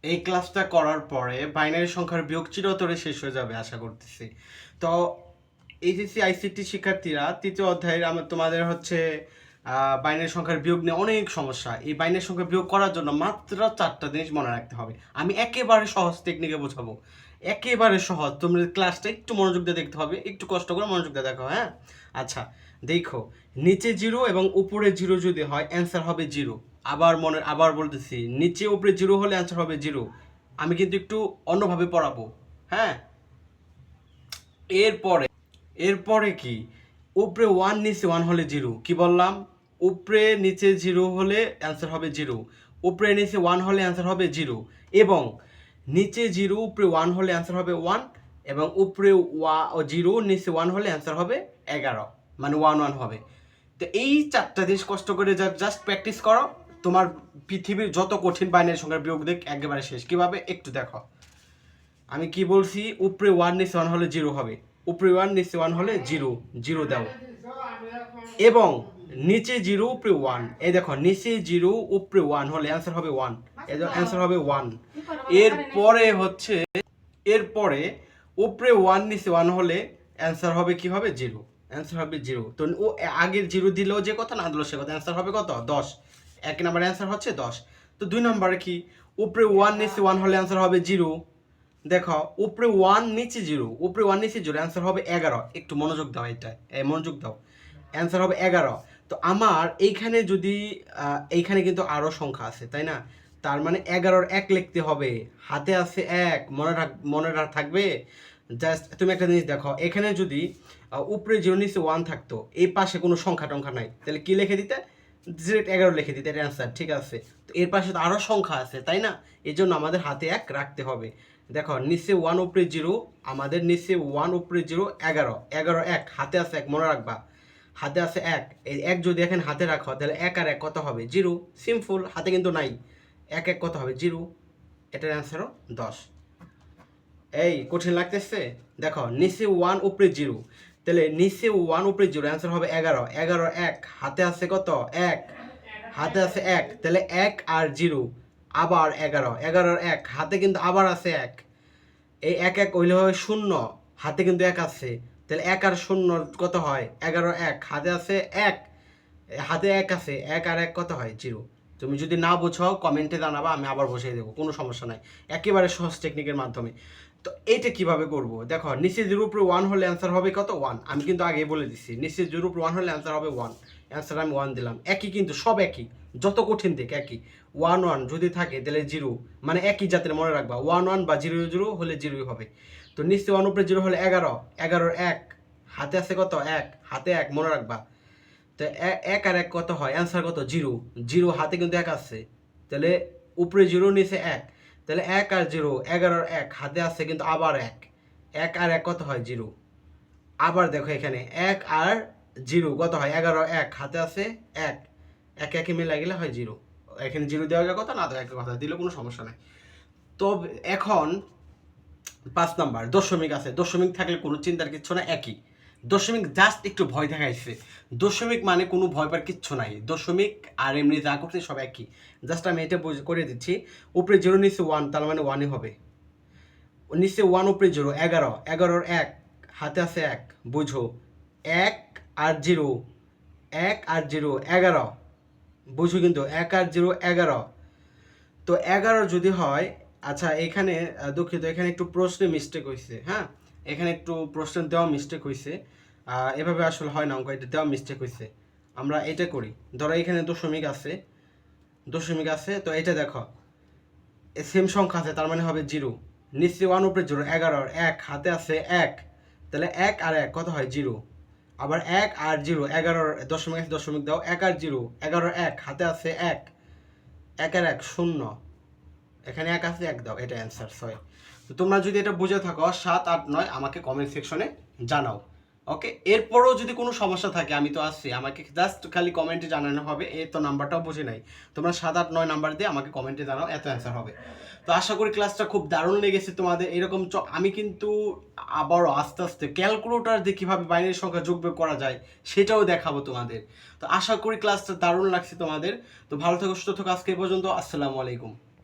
এই ক্লাসটা করার পরে বাইনারি সংখ্যার বিয়োগ চিরতরে শেষ হয়ে যাবে আশা করতেছি। তো এইচএসসি আইসিটি শিক্ষার্থীরা তৃতীয় অধ্যায়ের তোমাদের হচ্ছে বাইনারি সংখ্যার বিয়োগ নিয়ে অনেক সমস্যা। এই বাইনারি সংখ্যা বিয়োগ করার জন্য মাত্র 4টা জিনিস মনে রাখতে হবে। আমি একেবারে সহজ টেকনিকে বোঝাবো, একেবারে সহজ। তোমরা ক্লাসটা একটু মনোযোগ দিয়ে দেখতে হবে, একটু কষ্ট করে মনোযোগ দিয়ে দেখো। হ্যাঁ, আচ্ছা দেখো, নিচে জিরো এবং উপরে জিরো যদি হয় অ্যান্সার হবে জিরো। আবার বলতেছি, নিচে উপরে জিরো হলে অ্যান্সার হবে জিরো। আমি কিন্তু একটু অন্যভাবে পড়াবো। হ্যাঁ, এরপরে এরপরে কি, উপরে ওয়ান নিচে ওয়ান হলে জিরো। কি বললাম? উপরে নিচে জিরো হলে অ্যান্সার হবে জিরো, উপরে নিচে ওয়ান হলে অ্যান্সার হবে জিরো, এবং নিচে জিরো উপরে ওয়ান হলে অ্যান্সার হবে ওয়ান, এবং উপরে জিরো নিচে ওয়ান হলে অ্যান্সার হবে 11, মানে ওয়ান ওয়ান হবে। তো এই 4টা জিনিস কষ্ট করে জাস্ট প্র্যাকটিস করো, তোমার পৃথিবীর যত কঠিন বাইনারি সংখ্যার বিয়োগ দেখ একেবারে শেষ। কিভাবে একটু দেখো। আমি কি বলছি? উপরে ওয়ান নিচে ওয়ান হলে জিরো হবে, উপরে ওয়ান নিচে ওয়ান হলে জিরো, জিরো দাও। এবং নিচে জিরো উপরে ওয়ান, এই দেখো নিচে জিরো উপরে ওয়ান হলে অ্যান্সার হবে ওয়ান, অ্যান্সার হবে ওয়ান। এরপরে উপরে ওয়ান নিচে ওয়ান হলে অ্যান্সার হবে কি হবে? জিরো, অ্যান্সার হবে জিরো। তো ও আগের জিরো দিলেও যে কথা, না দিলেও সে কথা, অ্যান্সার হবে কত? 10। এক নাম্বার অ্যান্সার হচ্ছে 10। তো 2 নম্বরে কি, উপরে ওয়ান নিচে ওয়ান হলে অ্যান্সার হবে জিরো। দেখো, উপরে ওয়ান নিচে জিরো, উপরে ওয়ান নিচে জিরো, অ্যান্সার হবে 11। একটু মনোযোগ দাও, এটা মনোযোগ দাও, অ্যান্সার হবে 11। তো আমার এইখানে যদি এইখানে কিন্তু আরও সংখ্যা আছে, তাই না? তার মানে 11-র 1 লিখতে হবে, হাতে আছে 1, মনে থাকবে। জাস্ট তুমি একটা জিনিস দেখো, এখানে যদি উপরে জিরো নিচে ওয়ান থাকতো, এই পাশে কোনো সংখ্যা টংখ্যা নাই, তাহলে কি লিখে দিতে? ডিরেক্ট 11 লিখে দিতে, এটা অ্যান্সার। ঠিক আছে, তো এর পাশে তো আরও সংখ্যা আছে, তাই না? এই জন্য আমাদের হাতে 1 রাখতে হবে। দেখো, নিচে ওয়ান উপরে জিরো, আমাদের নিচে ওয়ান উপরে জিরো 11, 11 1, হাতে আছে 1, মনে রাখবা। হাতে আছে 1, এই 1 যদি এখানে হাতে রাখো তাহলে 1 আর 1 কত হবে? জিরো। সিম্পল, হাতে কিন্তু নাই। 1 1 কত হবে? জিরো। এটার অ্যান্সারও 10। এই কঠিন লাগতেছে? দেখো, নিচে ওয়ান উপরে জিরো, তাহলে নিচে ওয়ান উপরে জিরো, অ্যান্সার হবে 11, 11 1, হাতে আছে কত? 1, হাতে আছে 1, তাহলে 1 আর জিরো, আবার 11, 11 1, হাতে কিন্তু আবার আছে 1, এই 1 1 হইলে হয় 0, হাতে কিন্তু 1 আছে, তাহলে 1 আর 0 কত হয়? 11 1, হাতে আছে 1, হাতে 1 আছে, 1 আর 1 কত হয়? জিরো। তুমি যদি না বুঝো কমেন্টে জানাবা, আমি আবার বসিয়ে দেবো, কোনো সমস্যা নাই, একেবারে সহজ টেকনিকের মাধ্যমে। তো এইটা কিভাবে করব? দেখো, নিচে জিরো উপরে ওয়ান হলে অ্যান্সার হবে কত? 1। আমি কিন্তু আগেই বলে দিচ্ছি, নিচে জিরো উপরে ওয়ান হলে অ্যান্সার হবে 1, অ্যান্সার আমি 1 দিলাম। একই কিন্তু, সব একই, যত কঠিন দিক একই। 1 1 যদি থাকে তাহলে জিরো, মানে একই জাতের, মনে রাখবা। 1 1 বা 0 0 হলে জিরোই হবে। তো নিচে ওয়ান উপরে জিরো হলে 11, 11 1, হাতে আছে কত? 1, হাতে 1, মনে রাখবা। তো 1 আর 1 কত হয়? অ্যান্সার কত? জিরো, জিরো, হাতে কিন্তু 1 আছে, তাহলে উপরে জিরো নিচে 1, তাহলে 1 আর 0, 11 আর 1, হাতে আছে কিন্তু আবার 1, 1 আর 1 কত হয়? জিরো। আবার দেখো এখানে 1 আর 0 কত হয়? 11 1, হাতে আছে 1, 1 1 মিলে গেলে হয় জিরো। এখানে জিরো দেওয়া যায় কথা, না দেওয়া কথা, দিলে কোনো সমস্যা নাই। তো এখন 5 নাম্বার দশমিক আছে, দশমিক থাকলে কোনো চিন্তার কিচ্ছু না, একই। দশমিক জাস্ট একটু ভয় দেখাইছে, দশমিক মানে কোনো ভয় পাওয়ার কিচ্ছু নাই। দশমিক আর এমনি যা করছে সব একই। জাস্ট আমি এটা করে দিচ্ছি, উপরে জিরো নিচে ওয়ান, তার মানে ওয়ানই হবে। নিচে ওয়ান উপরে জিরো, 11, 11 1, হাতে আছে 1, বুঝো। 1 আর 0, 1 আর 0 11, বুঝো কিন্তু 1 আর 0 11। তো 11 যদি হয়, আচ্ছা এখানে দুঃখিত, এখানে একটু প্রশ্নে মিস্টেক হয়েছে। হ্যাঁ, এখানে একটু প্রশ্ন দেওয়া মিস্টেক হয়েছে, এভাবে আসলে হয় না অঙ্ক, এটা দেওয়া মিস্টেক হয়েছে। আমরা এটা করি, ধরো এখানে দশমিক আছে, দশমিক আছে, তো এটা দেখো সেম সংখ্যা আছে, তার মানে হবে জিরো। নিচে ওয়ান উপরে জিরো, 11 1, হাতে আছে 1, তাহলে 1 আর 1 কত হয়? জিরো। আবার 1 আর 0, 11 দশমিক আছে, দশমিক দাও, 1 আর 0, 11 1, হাতে আছে 1, 1 আর 1 0, এখানে 1 আছে 1 দাও, এটা অ্যান্সার 6। তো তোমরা যদি এটা বুঝে থাকো 7 8 9 আমাকে কমেন্ট সেকশনে জানাও। ওকে, এরপরও যদি কোনো সমস্যা থাকে আমি তো আসছি, আমাকে জাস্ট খালি কমেন্টে জানানো হবে। এই তো নাম্বারটাও বুঝে নাই, তোমরা 7 8 9 নাম্বার দিয়ে আমাকে কমেন্টে জানাও, এত অ্যান্সার হবে। তো আশা করি ক্লাসটা খুব দারুণ লেগেছে তোমাদের। এরকম আমি কিন্তু আবারও আস্তে আস্তে ক্যালকুলেটর দিয়ে কীভাবে বাইনারি সংখ্যা যোগ বিয়োগ করা যায় সেটাও দেখাবো তোমাদের। তো আশা করি ক্লাসটা দারুণ লাগছে তোমাদের। তো ভালো থেকো, সুস্থ থেকো, আজকে এই পর্যন্ত। আসসালামু আলাইকুম।